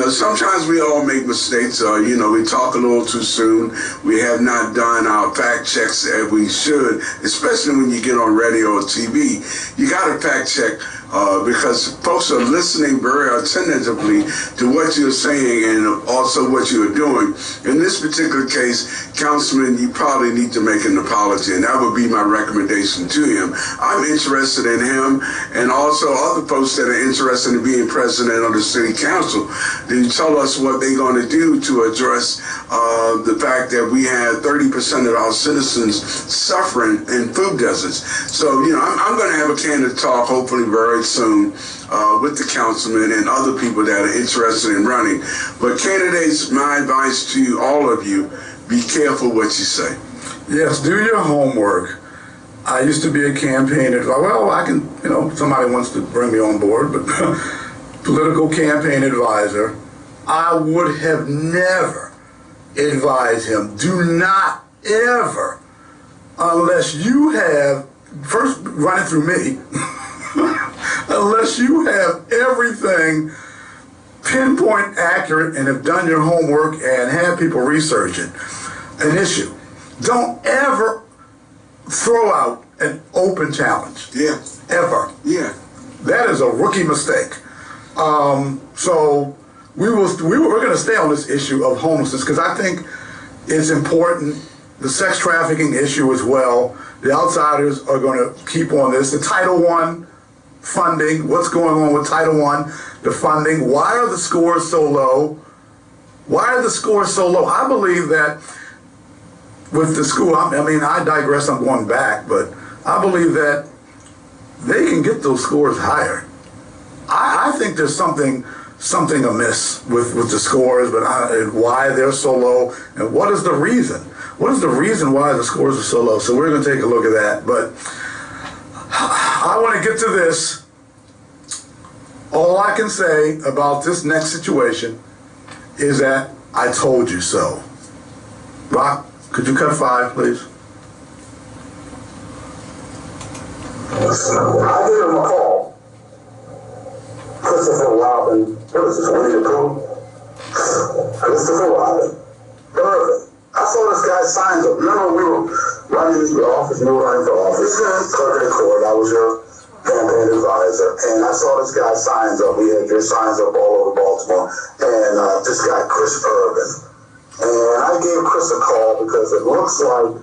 sometimes we all make mistakes. We talk a little too soon. We have not done our fact checks as we should, especially when you get on radio or TV. You got to fact check because folks are listening very attentively to what you're saying and also what you're doing. In this particular case, Councilman, you probably need to make an apology, and that would be my recommendation to him. I'm interested in him, and also other folks that are interested in being president of the city council. Then tell us what they're going to do to address the fact that we have 30% of our citizens suffering in food deserts. So, I'm going to have a candid talk, hopefully very soon, with the councilman and other people that are interested in running. But candidates, my advice to all of you, be careful what you say. Yes, do your homework. I used to be a campaign advisor. Well, I can, somebody wants to bring me on board, but political campaign advisor. I would have never advised him. Do not ever, unless you have, first run it through me, unless you have everything pinpoint accurate and have done your homework and have people researching an issue. Don't ever throw out an open challenge. Yeah. Ever. Yeah. That is a rookie mistake. So we're going to stay on this issue of homelessness because I think it's important. The sex trafficking issue as well. The outsiders are going to keep on this. The Title I funding, what's going on with Title I, the funding. Why are the scores so low? I believe that with the school, I digress, I'm going back, but I believe that they can get those scores higher. I think there's something amiss with the scores, but why they're so low, and what is the reason? What is the reason why the scores are so low? So we're going to take a look at that, but I want to get to this. All I can say about this next situation is that I told you so. Rock, could you cut 5, please? I gave him a call. Christopher Robin, it was just Winnie the Pooh. Christopher Robin, Ervin. I saw this guy signs up. Remember we were running for office, you were running for office, clerk of the court, I was your campaign advisor, and I saw this guy signs up. We had your signs up all over Baltimore, and this guy, Chris Ervin. And I gave Chris a call because it looks like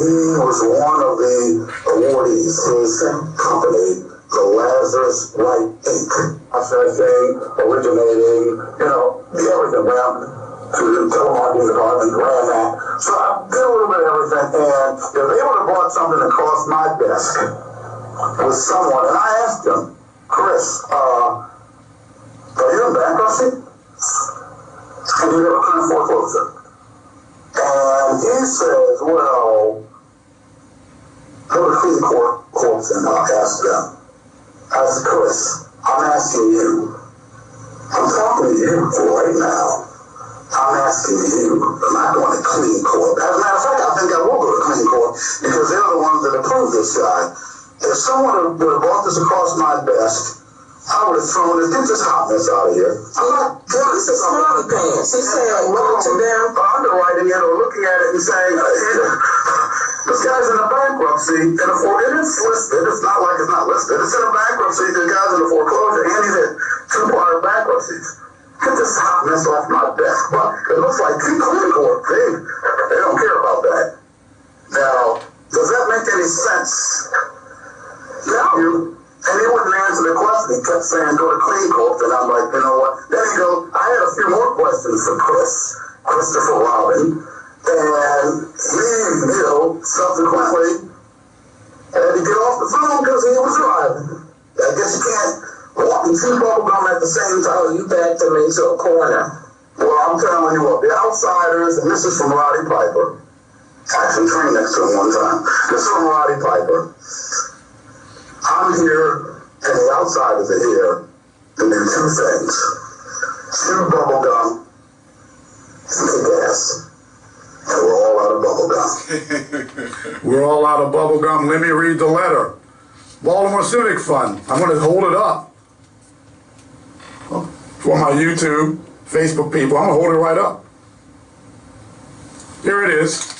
he was one of the awardees. His company, the Lazarus Rite Inc. Processing, originating, everything, man. To the telemarketing department, ran that. So I did a little bit of everything, and if they would have bought something across my desk with someone, and I asked them, Chris, are you in bankruptcy? And you have a current foreclosure. And he says, well, go to Clean Corp and ask them. I said, Chris, I'm asking you. I'm talking to you right now. I'm asking you. I'm not going to Clean Corp. As a matter of fact, I think I will go to Clean Corp because they're the ones that approved this guy. If someone would have brought this across my desk, I would have thrown this. Get this hot mess out of here. I'm not doing this. It's smarty pants. He said, going to them, underwriting it or looking at it and saying, this guy's in a bankruptcy, and it is listed. It's not like it's not listed. It's in a bankruptcy. The guy's in a foreclosure, and he's in 2 prior bankruptcies. Get this hot mess off my desk. But it looks like Clean Corp, they don't care about that. Now, does that make any sense? No. And he wouldn't answer the question. He kept saying, go to Clean Corp. And I'm like, you know what? Then he goes, I had a few more questions for Christopher Robin. And he, subsequently had to get off the phone because he was driving. I guess you can't walk and chew bubblegum at the same time. You backed him into a corner. Well, I'm telling you what, the outsiders, and this is from Roddy Piper. I actually trained next to him one time. This is from Roddy Piper. I'm here, and the outsiders are here to do 2 things. Chew bubblegum and kick ass. And we're all out of bubblegum. We're all out of bubblegum. Let me read the letter. Baltimore Civic Fund. I'm going to hold it up for my YouTube, Facebook people. I'm going to hold it right up. Here it is.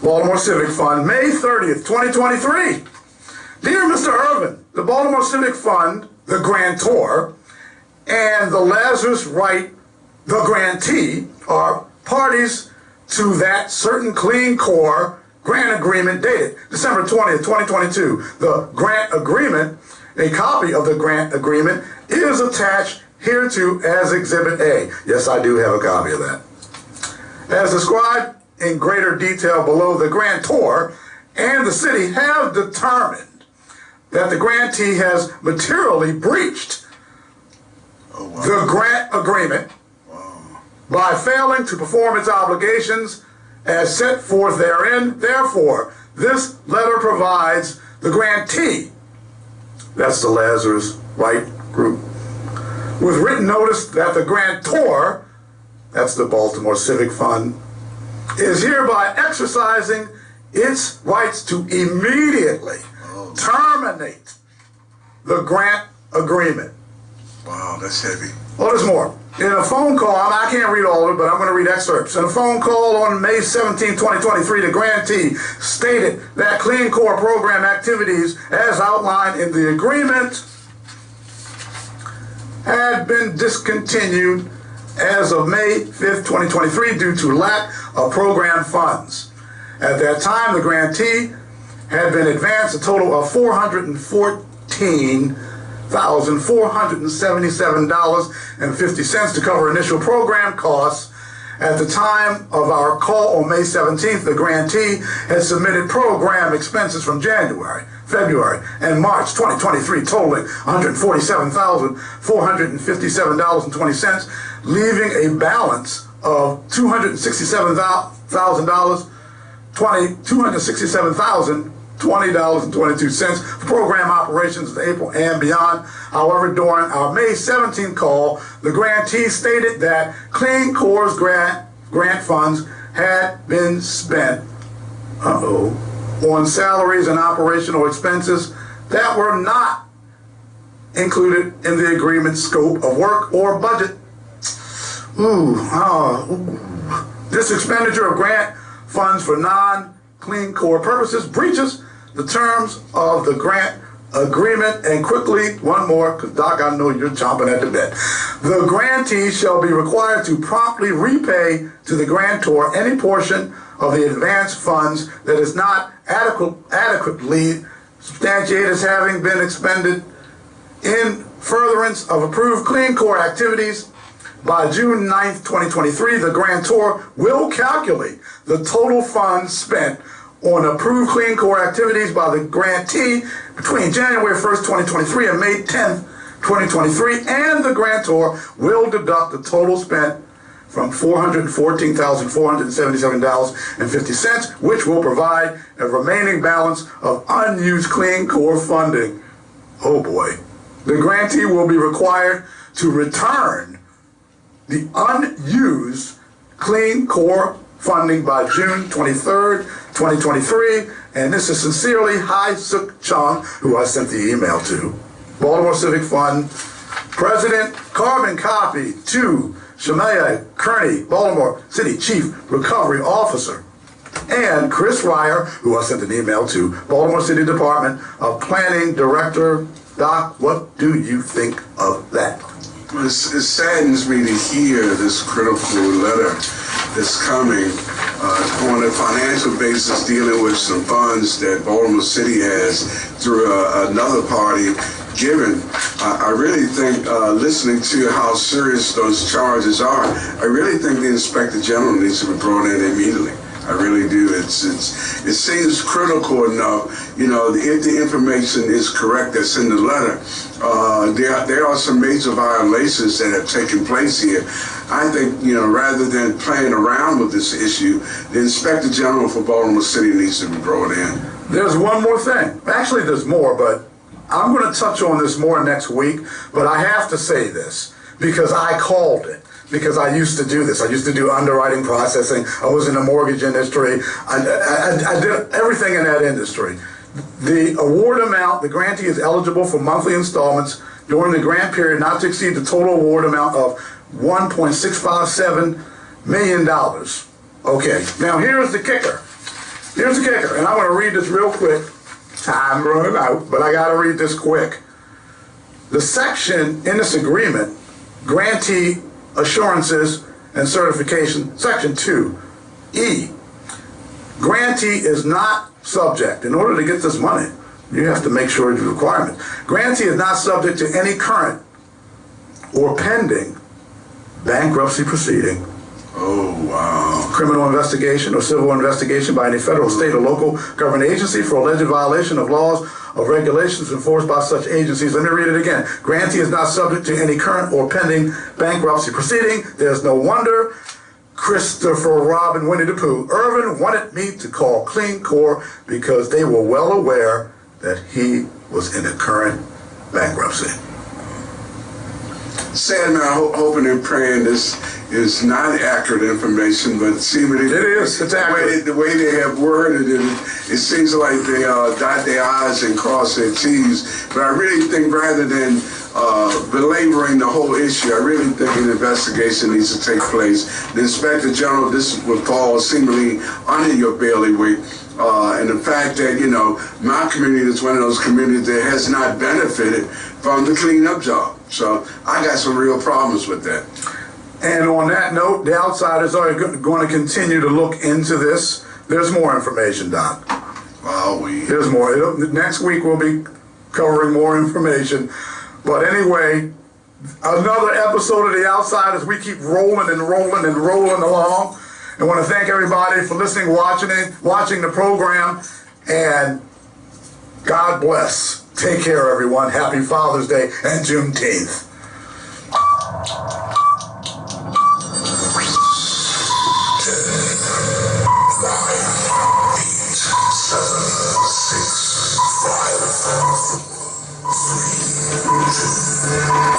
Baltimore Civic Fund, May 30th, 2023. Dear Mr. Ervin, the Baltimore Civic Fund, the grantor, and the Lazarus Rite, the grantee, are parties to that certain Clean Corp grant agreement dated December 20th, 2022. The grant agreement, a copy of the grant agreement, is attached hereto as Exhibit A. Yes, I do have a copy of that. As described in greater detail below, the grantor and the city have determined that the grantee has materially breached the grant agreement by failing to perform its obligations as set forth therein. Therefore, this letter provides the grantee, that's the Lazarus Rite group, with written notice that the grantor, that's the Baltimore Civic Fund, is hereby exercising its rights to immediately terminate the grant agreement. Wow, that's heavy. Oh, there's more. In a phone call, I can't read all of it, but I'm going to read excerpts. In a phone call on May 17, 2023, the grantee stated that Clean Corp program activities, as outlined in the agreement, had been discontinued as of May 5th, 2023 due to lack of program funds. At that time, the grantee had been advanced a total of $414,477.50 to cover initial program costs. At the time of our call on May 17th, the grantee had submitted program expenses from January, February, and March 2023 totaling $147,457.20, leaving a balance of $267,020.22 for program operations in April and beyond. However, during our May 17th call, the grantee stated that Clean Corp's grant funds had been spent on salaries and operational expenses that were not included in the agreement scope of work or budget. This expenditure of grant funds for non-Clean Corp purposes breaches the terms of the grant agreement. And quickly, one more, because Doc, I know you're chomping at the bit. The grantee shall be required to promptly repay to the grantor any portion of the advance funds that is not adequately substantiated as having been expended in furtherance of approved Clean Corp activities By June 9th, 2023, the grantor will calculate the total funds spent on approved Clean Core activities by the grantee between January 1st, 2023 and May 10th, 2023, and the grantor will deduct the total spent from $414,477.50, which will provide a remaining balance of unused Clean Core funding. Oh boy. The grantee will be required to return the unused Clean Core funding by June 23rd, 2023, and this is sincerely Hai Suk Chung, who I sent the email to. Baltimore Civic Fund President, carbon copy to Shemaya Kearney, Baltimore City Chief Recovery Officer, and Chris Ryer, who I sent an email to, Baltimore City Department of Planning Director. Doc, what do you think of that? Well, it saddens me to hear this critical letter that's coming on a financial basis dealing with some funds that Baltimore City has through another party given. I really think, listening to how serious those charges are, I really think the Inspector General needs to be brought in immediately. I really do. It seems critical enough, you know, if the information is correct that's in the letter, there are some major violations that have taken place here. I think, you know, rather than playing around with this issue, the Inspector General for Baltimore City needs to be brought in. There's one more thing. Actually, there's more, but I'm going to touch on this more next week. But I have to say this because I called it. Because I used to do this. I used to do underwriting processing. I was in the mortgage industry. I did everything in that industry. The award amount, the grantee is eligible for monthly installments during the grant period not to exceed the total award amount of $1.657 million. Okay, now here's the kicker. Here's the kicker, and I'm going to read this real quick. Time running out, but I got to read this quick. The section in this agreement, grantee assurances and certification, section 2E. Grantee is not subject, in order to get this money, you have to make sure it's a requirement. Grantee is not subject to any current or pending bankruptcy proceeding. Oh, wow. Criminal investigation or civil investigation by any federal, state, or local government agency for alleged violation of laws or regulations enforced by such agencies. Let me read it again. Grantee is not subject to any current or pending bankruptcy proceeding. There's no wonder Christopher Robin Winnie the Pooh Ervin wanted me to call Clean Core because they were well aware that he was in a current bankruptcy. Sad man, hoping and praying this is not accurate information, but seemingly it is. It's accurate. The way they have worded it, it seems like they dot their I's and cross their T's. But I really think rather than belaboring the whole issue, I really think an investigation needs to take place. The Inspector General, this would fall seemingly under your bailiwick. And the fact that, you know, my community is one of those communities that has not benefited from the cleanup job. So I got some real problems with that. And on that note, the outsiders are going to continue to look into this. There's more information, Doc. There's more. Next week we'll be covering more information. But anyway, another episode of The Outsiders. We keep rolling and rolling and rolling along. I want to thank everybody for listening, watching the program, and God bless. Take care, everyone. Happy Father's Day and Juneteenth. 10, 9, 8, 7, 6, 5, 4, 3, 2,